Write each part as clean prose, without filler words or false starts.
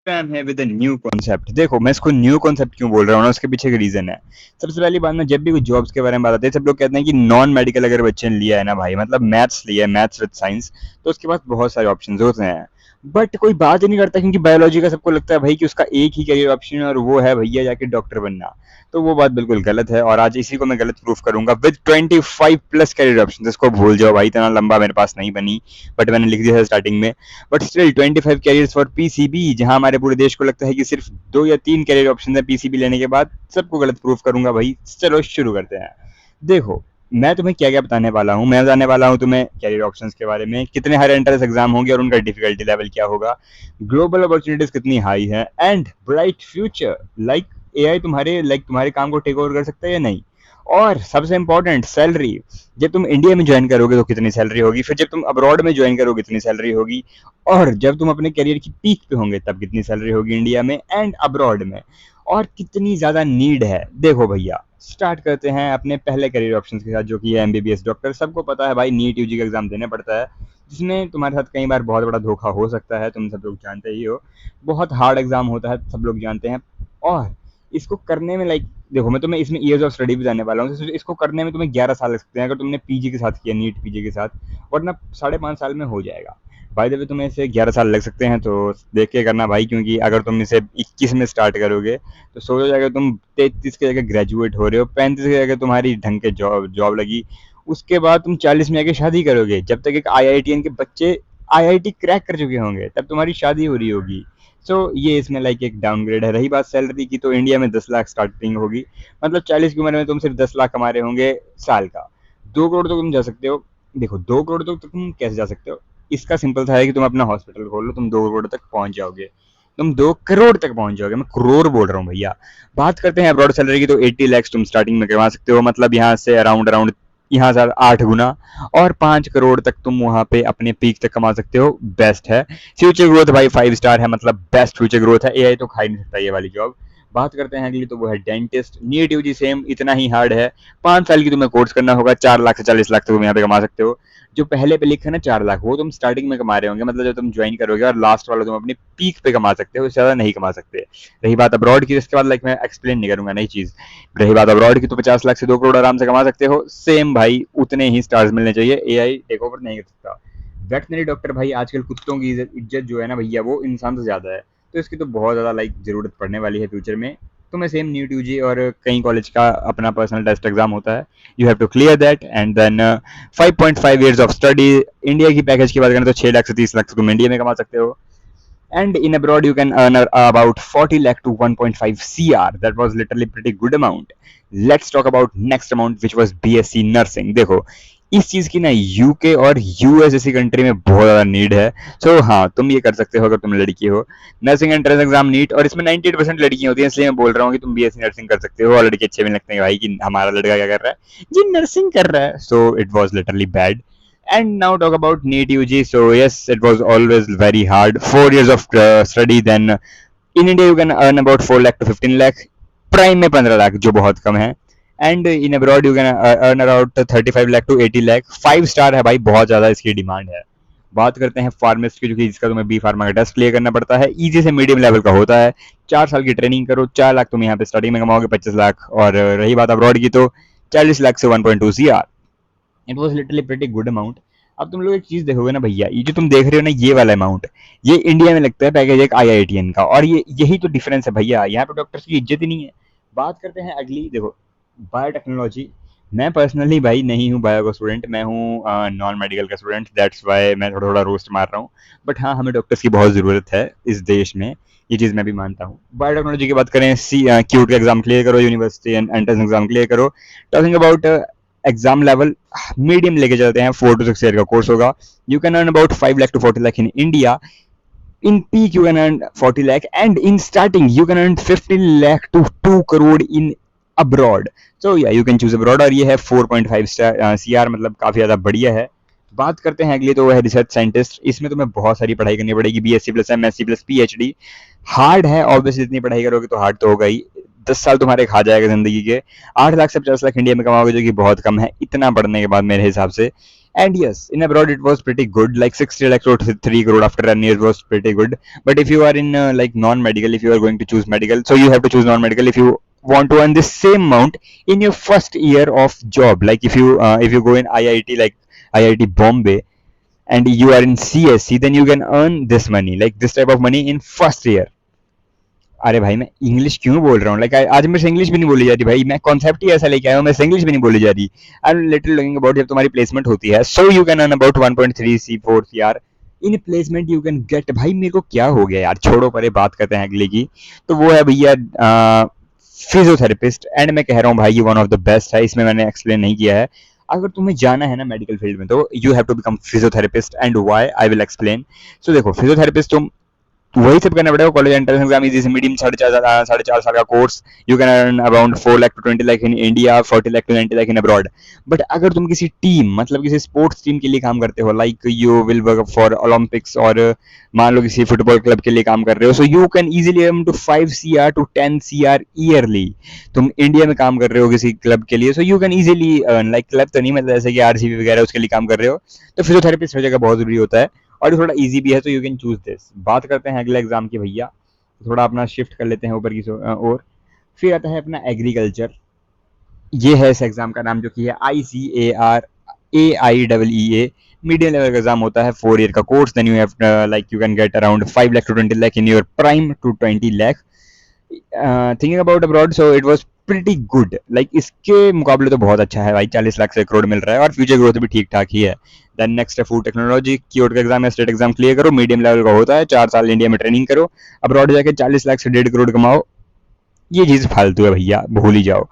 I'm here with a new concept. देखो मैं इसको न्यू कॉन्सेप्ट क्यों बोल रहा हूँ ना, उसके पीछे का रीजन है। सबसे पहली बात ना, जब भी कुछ जॉब्स के बारे में बात आती है सब लोग कहते हैं कि नॉन मेडिकल अगर बच्चे ने लिया है ना भाई, मतलब मैथ्स लिया है, मैथ्स विद साइंस, तो उसके पास बहुत सारे ऑप्शंस होते हैं। बट कोई बात ही नहीं करता, क्योंकि बायोलॉजी का सबको लगता है भाई कि उसका एक ही करियर ऑप्शन है और वो है भैया जाके डॉक्टर बनना। तो वो बात बिल्कुल गलत है और आज इसी को मैं गलत प्रूफ करूंगा विद 25 प्लस करियर ऑप्शन। इसको भूल जाओ भाई, इतना लंबा मेरे पास नहीं बनी, बट मैंने लिख दिया था स्टार्टिंग में। But still 25 carriers for PCB, जहां हमारे पूरे देश को लगता है कि सिर्फ 2 या 3 कैरियर ऑप्शन है पीसीबी लेने के बाद, सबको गलत प्रूफ करूंगा भाई। चलो शुरू करते हैं। देखो मैं तुम्हें क्या क्या बताने वाला हूँ। मैं बताने वाला हूँ तुम्हें कैरियर ऑप्शंस के बारे में, कितने हायर एंट्रेंस एग्जाम होंगे और उनका डिफिकल्टी लेवल क्या होगा, ग्लोबल अपॉर्चुनिटीज कितनी हाई है, and bright future. Like AI तुम्हारे काम को टेक ओवर कर सकता है या नहीं। और सबसे इंपॉर्टेंट, सैलरी। जब तुम इंडिया में ज्वाइन करोगे तो कितनी सैलरी होगी, फिर जब तुम अब्रॉड में ज्वाइन करोगे कितनी सैलरी होगी, और जब तुम अपने करियर की पीक पे होंगे तब कितनी सैलरी होगी इंडिया में एंड अब्रॉड में, और कितनी ज्यादा नीड है। देखो भैया, स्टार्ट करते हैं अपने पहले करियर ऑप्शन के साथ, जो कि है एमबीबीएस डॉक्टर। सबको पता है भाई, नीट यूजी का एग्जाम देना पड़ता है, जिसमें तुम्हारे साथ कई बार बहुत बड़ा धोखा हो सकता है, तुम सब लोग जानते ही हो। बहुत हार्ड एग्जाम होता है, सब लोग जानते हैं। और इसको करने में देखो मैं तुम्हें इसमें ईयर्स ऑफ स्टडी भी जानने वाला हूँ। इसको करने में तुम्हें 11 साल लग सकते हैं अगर तुमने पीजी के साथ किया, नीट पीजी के साथ, वरना 5.5 साल में हो जाएगा। बाय द वे तुम्हें इसे 11 साल लग सकते हैं, तो देख के करना भाई, क्योंकि अगर तुम इसे 21 में स्टार्ट करोगे तो सोचो जाएगा तुम 33 के जगह ग्रेजुएट हो रहे हो, 35 के जगह तुम्हारी ढंग के जॉब जॉब लगी। उसके बाद तुम 40 में आके शादी करोगे, जब तक एक आईआईटीएन के बच्चे आईआईटी क्रैक कर चुके होंगे तब तुम्हारी शादी हो रही होगी। ये इसमें एक डाउनग्रेड है। रही बात सैलरी की, तो इंडिया में 10 लाख स्टार्टिंग होगी। मतलब 40 की उम्र में तुम सिर्फ 10 लाख कमा रहे होंगे साल का। 2 करोड़ तो तुम जा सकते हो। देखो 2 करोड़ तो तुम कैसे जा सकते हो, इसका सिंपल था है कि तुम अपना हॉस्पिटल खोल लो, तुम 2 करोड़ तक पहुंच जाओगे। तुम 2 करोड़ तक पहुंच जाओगे, मैं करोड़ बोल रहा हूँ भैया। बात करते हैं अब्रॉड सैलरी की, तो 80 लाख तुम स्टार्टिंग में कमा सकते हो, मतलब यहाँ से अराउंड अराउंड यहाँ से 8 गुना। और 5 करोड़ तक तुम वहां पे अपने पीक तक कमा सकते हो, बेस्ट है। फ्यूचर ग्रोथ भाई 5 स्टार है, मतलब बेस्ट फ्यूचर ग्रोथ है, एआई तो खा ही नहीं सकता ये वाली जॉब। बात करते हैं अगली, तो वो है डेंटिस्ट। नीट यूजी सेम इतना ही हार्ड है। 5 साल की तुम्हें कोर्स करना होगा, 4 लाख से 40 लाख तक तुम यहाँ पे कमा सकते हो। जो पहले पे लिखा है ना 4 लाख, वो तुम स्टार्टिंग में कमा रहे होंगे, मतलब जब तुम ज्वाइन करोगे, और लास्ट वाला तुम अपनी पीक पे कमा सकते हो, उससे ज्यादा नहीं कमा सकते। रही बात अब्रॉड की, इसके बाद मैं एक्सप्लेन नहीं करूंगा नई चीज। रही बात अब्रॉड की, तो 50 लाख से 2 करोड़ आराम से कमा सकते हो। सेम भाई, उतने ही स्टार्स मिलने चाहिए, एआई टेक ओवर नहीं कर सकता। वेटनरी डॉक्टर भाई, आजकल कुत्तों की इज्जत जो है ना भैया, वो इंसान से ज्यादा है। तो इसकी तो बहुत ज्यादा जरूरत पड़ने वाली है फ्यूचर में। तो मैं सेम नीट यूजी और कई कॉलेज का अपना पर्सनल टेस्ट एग्जाम होता है, you have to clear that, and then 5.5 years of study. India की पैकेज की बात करें तो 6 लाख से 30 लाख तुम इंडिया में कमा सकते हो, and in abroad you can earn about 40 lakh to 1.5 cr. That was literally pretty good amount. Let's talk about next amount, which was bsc nursing. देखो इस चीज की ना यूके और यूएस जैसी कंट्री में बहुत ज्यादा नीड है। हाँ, तुम ये कर सकते हो अगर तुम लड़की हो। नर्सिंग एंट्रेंस एग्जाम नीट, और इसमें 98% लड़कियां होती हैं, इसलिए मैं बोल रहा हूँ कि तुम बीएससी नर्सिंग कर सकते हो। और लड़के अच्छे भी लगते हैं भाई कि हमारा लड़का क्या कर रहा है जी, नर्सिंग कर रहा है। So it was literally bad. And now talk about NEET UG. So yes, it was always very hard. 4 years of study. Then in India you can earn about 4 lakh to 15 lakh. Prime में 15 लाख, जो बहुत कम है. And in abroad you can earn around 35 lakh to 80 lakh. 5 star है भाई, बहुत ज्यादा इसकी demand है. बात करते हैं फार्मेसिस्ट की, जो कि जिसका तुम्हें बी फार्मा का टेस्ट क्लियर करना पड़ता है, इजी से मीडियम लेवल का होता है। 4 साल की ट्रेनिंग करो, 4 लाख तुम यहाँ पे स्टार्टिंग में कमाओगे, 25 लाख। और रही बात अब्रॉड की, तो 40 लाख से 1.2 CR. It was literally pretty good amount. अब तुम लोग एक चीज देखोगे ना भैया, ये जो तुम देख रहे हो ना, ये वाला अमाउंट, ये इंडिया में लगता है पैकेज एक आईआईटीएन का, और यही तो डिफरेंस है भैया, यहाँ पे डॉक्टर्स की इज्जत ही नहीं है। बात करते हैं अगली, देखो बायोटेक्नोलॉजी। मैं पर्सनली भाई नहीं हूँ बायो का स्टूडेंट, मैं हूँ नॉन मेडिकल का स्टूडेंट, दैट्स वाई मैं थोड़ा थोड़ा रोस्ट मार रहा हूँ। बट हाँ, हमें डॉक्टर्स की बहुत ज़रूरत है इस देश में, ये चीज़ मैं भी मानता हूँ। बायोटेक्नोलॉजी की बात करें, क्यूट का एग्जाम क्लियर करो, यूनिवर्सिटी एंट्रेंस एग्जाम क्लियर करो। Talking about exam level, medium लेके चलते हैं, 4 to 6 ईयर का कोर्स होगा। You can earn about 5 lakh to 40 lakh in India. In peak you can earn 40 lakh, and in starting you can earn 15 lakh to 2 crore in abroad. So yeah, you can choose abroad, और ये है 4.5 star CR, मतलब काफी ज्यादा बढ़िया है। बात करते हैं अगली, तो वो है रिसर्च साइंटिस्ट। इसमें तुम्हें बहुत सारी पढ़ाई करनी पड़ेगी, BSc plus MSc plus PhD. Hard है ऑब्वियसली, इतनी पढ़ाई करोगे तो हार्ड तो होगा ही। 10 साल तुम्हारे खा जाएगा जिंदगी के। 8 लाख से 50 लाख इंडिया में कमाओगे, जो कि बहुत कम है इतना पढ़ने के बाद मेरे हिसाब से। And yes, in abroad it was pretty good, like 60 lakh or 3 crore after 10 years was pretty good. But if you are in like non-medical, if you are going to choose medical, so you have to choose non-medical if you want to earn the same amount in your first year of job. Like if you go in IIT, like IIT Bombay, and you are in CSC, then you can earn this money, like this type of money in first year. अरे भाई मैं English क्यों बोल रहा हूँ, like आज मेरे से इंग्लिश भी नहीं बोली जा रही भाई, मैं कॉन्सेप्ट ही ऐसा लेके आया हूँ, मेरे से इंग्लिश भी नहीं बोली जा रही। I am little looking about, जब तुम्हारी प्लेसमेंट होती है, so you can earn about 1.3 C 4 C R in placement you can get. भाई मेरे को क्या हो गया यार, छोड़ो परे, बात करते हैं अगले की। तो वो है भैया फिजियोथेरेपिस्ट, एंड मैं कह रहा हूँ भाई ये वन ऑफ द बेस्ट है, इसमें मैंने एक्सप्लेन नहीं किया है। अगर तुम्हें जाना है ना मेडिकल फील्ड में, तो you have to become physiotherapist, and why I will explain. So देखो, फिजियोथेरेपिस्ट तुम वही सब करना पड़ेगा, कॉलेज एंट्रेंस एग्जाम इजी से मीडियम, 4.5 साल का course. You can earn around 4 lakh to 20 lakh in India, 40 lakh to 90 lakh in abroad. But अगर तुम किसी टीम, मतलब किसी स्पोर्ट्स टीम के लिए काम करते हो, like you will work for Olympics, और मान लो किसी फुटबॉल क्लब के लिए काम कर रहे हो, so you can easily earn to 5 CR to 10 CR yearly. तुम इंडिया में काम कर रहे हो किसी क्लब के लिए, so you can easily earn, like club तो नहीं, मतलब जैसे कि RCB वगैरह उसके लिए काम कर रहे हो, तो फिजियोथेरेपिस्ट हर जगह बहुत जरूरी होता है, और ये थोड़ा इजी भी है, तो यू कैन चूज दिस। बात करते हैं अगले एग्जाम की भैया, थोड़ा अपना शिफ्ट कर लेते हैं ऊपर की ओर। फिर आता है अपना एग्रीकल्चर। ये है इस एग्जाम का नाम, जो कि है ICARAIEE। मीडियम लेवल का एग्जाम होता है, 4 ईयर का course. Then you have like you can get around 5 lakh to 20 lakh in your prime to 20 lakh. Thinking about abroad, so it was pretty good, like इसके मुकाबले तो बहुत अच्छा है भाई, 40 लाख से करोड़ मिल रहा है, और फ्यूचर ग्रोथ भी ठीक ठाक ही है। देन नेक्स्ट है फूड टेक्नोलॉजी, क्यूट का एग्जाम है, स्टेट एग्जाम क्लियर करो, मीडियम लेवल का होता है, 4 साल इंडिया में ट्रेनिंग करो, अब्रॉड जाके 40 लाख से 1.5 करोड़ कमाओ। ये चीज फालतू है भैया, भूल ही जाओ।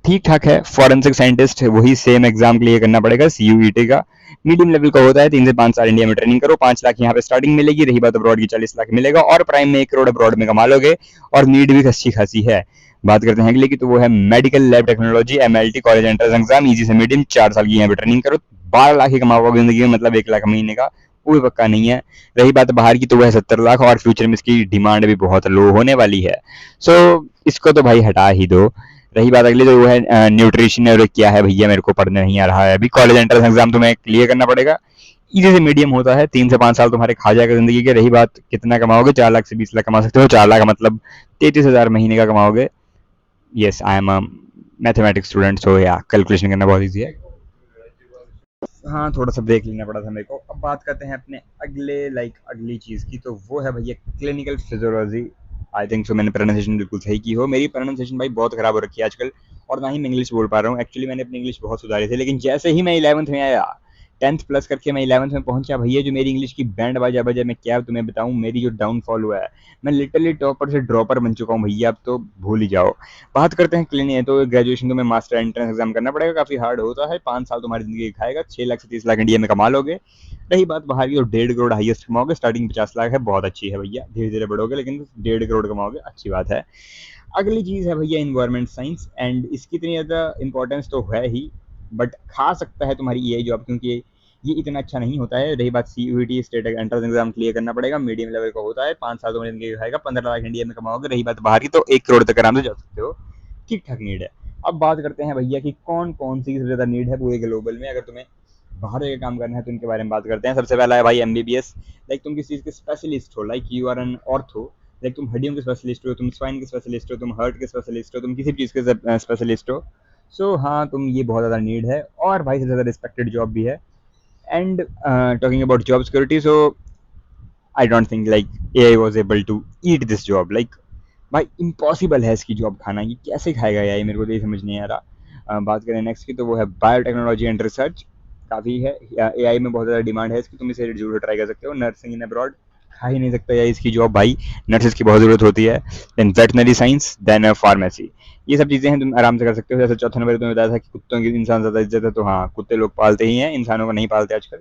ठीक ठाक है। फॉरेंसिक साइंटिस्ट, वही सेम एग्जाम क्लियर करना पड़ेगा, CUET का, मीडियम लेवल का होता है, 3 से 5 साल इंडिया में ट्रेनिंग करो, 5 लाख यहाँ पे स्टार्टिंग मिलेगी, रही बात अब्रॉड की 40 लाख मिलेगा, और प्राइम में 1 करोड़ अब्रॉड में कमा लोगे, और नीड भी अच्छी खासी है। बात करते हैं अगले की, तो वो है medical lab technology, MLT, college entrance exam, easy से मीडियम, 4 साल की यहाँ पे ट्रेनिंग करो, 12 लाख ही कमाओगे जिंदगी में, मतलब 1 लाख महीने का, वो भी पक्का नहीं है। रही बात बाहर की, तो वह 70 लाख, और फ्यूचर में इसकी डिमांड भी बहुत लो होने वाली है, सो इसको तो भाई हटा ही दो। रही बात अगली, तो वो है न्यूट्रिशन, और क्या है भैया मेरे को पढ़ने नहीं आ रहा है अभी। कॉलेज एंट्रेंस एग्जाम तुम्हें क्लियर करना पड़ेगा, इजी से मीडियम होता है, 3 से 5 साल तुम्हारे खा जाएगा जिंदगी के। रही बात कितना कमाओगे, 4 लाख से 20 लाख कमा सकते हो, 4 लाख मतलब 33,000 महीने का कमाओगे। Yes, I am a mathematics student, so या कैलकुलेशन करना बहुत ईजी है। हाँ, थोड़ा सा ब्रेक लेना पड़ा था मेरे को। अब बात करते हैं अपने अगली चीज़ की, तो वो है भैया clinical physiology. I think so मैंने प्रोनाउंसिएशन बिल्कुल सही की हो। मेरी प्रोनाउंसिएशन भाई बहुत खराब हो रखी है आजकल, और ना ही मैं इंग्लिश बोल पा रहा हूँ। एक्चुअली मैंने अपनी इंग्लिश बहुत सुधारी थी, लेकिन जैसे ही मैं 11th में आया, 10th प्लस करके मैं 11th में पहुंचा भैया, जो मेरी इंग्लिश की बैंड बाजा बजा, मैं क्या तुम्हें बताऊं, मेरी जो डाउनफॉल हुआ है, मैं लिटरली टॉपर से ड्रॉपर बन चुका हूँ भैया, अब तो भूल ही जाओ। बात करते हैं क्लिनिक, तो ग्रेजुएशन तुम्हें मास्टर एंट्रेंस एग्जाम करना पड़ेगा, काफी हार्ड होता है, 5 साल तुम्हारी जिंदगी खाएगा, 6 लाख से 30 लाख इंडिया में कमा लोगे। रही बात बाहर की, तो 1.5 करोड़ हाईएस्ट कमाओगे, स्टार्टिंग 50 लाख है, बहुत अच्छी है भैया, धीरे धीरे बढ़ोगे, लेकिन 1.5 करोड़ कमाओगे, अच्छी बात है। अगली चीज है भैया इन्वायरमेंट साइंस, एंड इसकी इतनी ज्यादा इंपॉर्टेंस तो है ही, बट खा सकता है तुम्हारी EI जॉब, क्योंकि ये इतना अच्छा नहीं होता है। रही बात CUET, state entrance exam clear करना पड़ेगा, मीडियम लेवल का होता है, 5 साल तुम्हारी जिंदगी खाएगा, 15 लाख इंडिया में कमाओगे। रही बात बाहर की, तो 1 करोड़ तक आराम से जा सकते हो, ठीक ठाक नीड है। अब बात करते हैं भैया कि कौन कौन सी सबसे ज्यादा नीड है पूरे ग्लोबल में, अगर तुम्हें बाहर जाकर काम करना है तो इनके बारे में बात करते हैं। सबसे पहला है भाई MBBS, लाइक तुम किसी चीज के स्पेशलिस्ट हो, like you are an ortho, like तुम हड्डियों के स्पेशलिस्ट हो, तुम स्वाइन के स्पेशलिस्ट हो, तुम हार्ट के स्पेशलिस्ट हो, तुम किसी भी चीज के स्पेशलिस्ट हो, सो हाँ तुम, ये बहुत ज्यादा नीड है, और भाई सबसे ज्यादा रिस्पेक्टेड जॉब भी है। And talking about job security, so I don't think like AI was able to eat this job, like भाई इम्पॉसिबल है इसकी जॉब खाना, ये कैसे खाएगा AI, मेरे को तो ये समझ नहीं आ रहा। बात करें नेक्स्ट की, तो वो है बायोटेक्नोलॉजी एंड रिसर्च, काफ़ी है, AI में बहुत ज़्यादा डिमांड है इसकी, तुम इसे जरूर ट्राई कर सकते हो। नर्सिंग इन अब्रॉड, खा ही नहीं सकता AI इसकी जॉब भाई, नर्सेज की बहुत ज़रूरत होती है। Then veterinary science, then pharmacy, ये सब चीज़ें हैं तुम आराम से कर सकते हो। जैसे चौथा नंबर तुम्हें बताया था कि कुत्तों की इंसान ज़्यादा इज्जत है, तो हाँ कुत्ते लोग पालते ही हैं, इंसानों को नहीं पालते आजकल,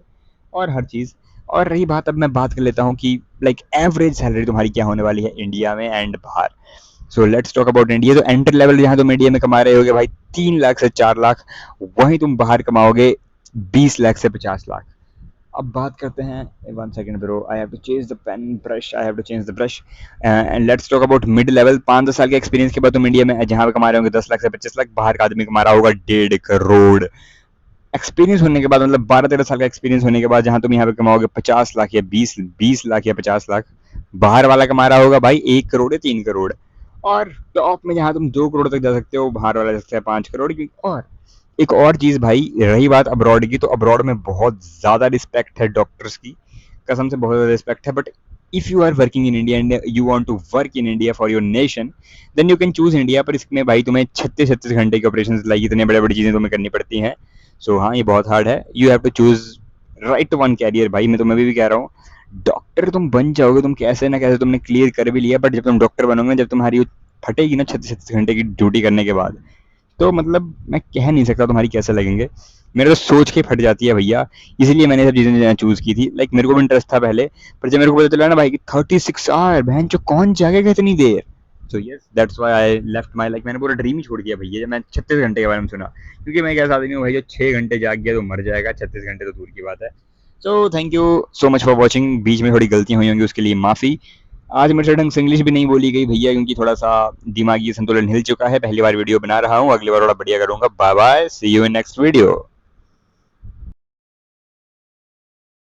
और हर चीज़। और रही बात, अब मैं बात कर लेता हूँ कि लाइक एवरेज सैलरी तुम्हारी क्या होने वाली है इंडिया में एंड बाहर। So let's talk about India. तो एंट्री लेवल यहाँ तुम इंडिया में कमा रहे होगे भाई 3 लाख से 4 लाख, वहीं तुम बाहर कमाओगे 20 लाख से 50 लाख। अब बात करते हैं, 1 second bro, I have to change the pen brush, I have to change the brush. And let's talk about mid level. 5-10 साल के एक्सपीरियंस के बाद तुम इंडिया में जहाँ पे कमा रहे होंगे 10 लाख से 25 लाख, बाहर का आदमी कमा रहा होगा 1.5 करोड़। एक्सपीरियंस होने के बाद, मतलब 12-13 साल का एक्सपीरियंस होने के बाद, जहां तुम यहाँ पे कमाओगे 50 लाख या 20 लाख या 50 लाख, बाहर वाला कमा रहा होगा भाई 1 करोड़ या 3 करोड़। और टॉप में जहां तुम 2 करोड़ तक जा सकते हो, बाहर वाला जा सकता है 5 करोड़ की। और एक और चीज भाई, रही बात अब्रॉड की, तो अब्रॉड में बहुत ज्यादा रिस्पेक्ट है डॉक्टर्स की, कसम से बहुत ज्यादा रिस्पेक्ट है। But if you are working in India and you want to work in India for your nation, then you can choose India. पर इसमें भाई तुम्हें 36-36 घंटे के ऑपरेशन, लाइक इतने बड़े बड़ी चीजें तुम्हें करनी पड़ती हैं। सो हाँ, ये बहुत हार्ड है। You have to choose right one career भाई। मैं तुम्हें भी कह रहा हूँ, डॉक्टर तुम बन जाओगे, तुम कैसे ना कैसे तुमने क्लियर कर भी लिया, बट जब तुम डॉक्टर बनोगे, जब तुम्हारी फटेगी ना 36-36 घंटे की ड्यूटी करने के बाद, तो मतलब मैं कह नहीं सकता तुम्हारी कैसे लगेंगे। मेरे तो सोच के फट जाती है भैया। इसलिए मैंने सब चीजें चूज की थी। लाइक मेरे को भी इंटरेस्ट था पहले, पर जब मेरे को पता चला ना भाई कि 36 आवर, बहन जो कौन जागेगा इतनी देर। So yes, that's why I left my, like मैंने पूरा ड्रीम ही छोड़ दिया भैया जब मैं 36 घंटे के बारे में सुना। क्योंकि मैं एक ऐसा आदमी हूँ भाई, जो 6 घंटे जाग गया तो मर जाएगा, 36 घंटे तो दूर की बात है। So thank you so much for watching. बीच में थोड़ी गलतियां हुई होंगी, उसके लिए माफी। आज मेरे से ढंग से इंग्लिश भी नहीं बोली गई भैया, क्योंकि थोड़ा सा दिमागी संतुलन हिल चुका है। पहली बार वीडियो बना रहा हूँ, अगली बार थोड़ा बढ़िया करूंगा। Bye bye, see you in next video.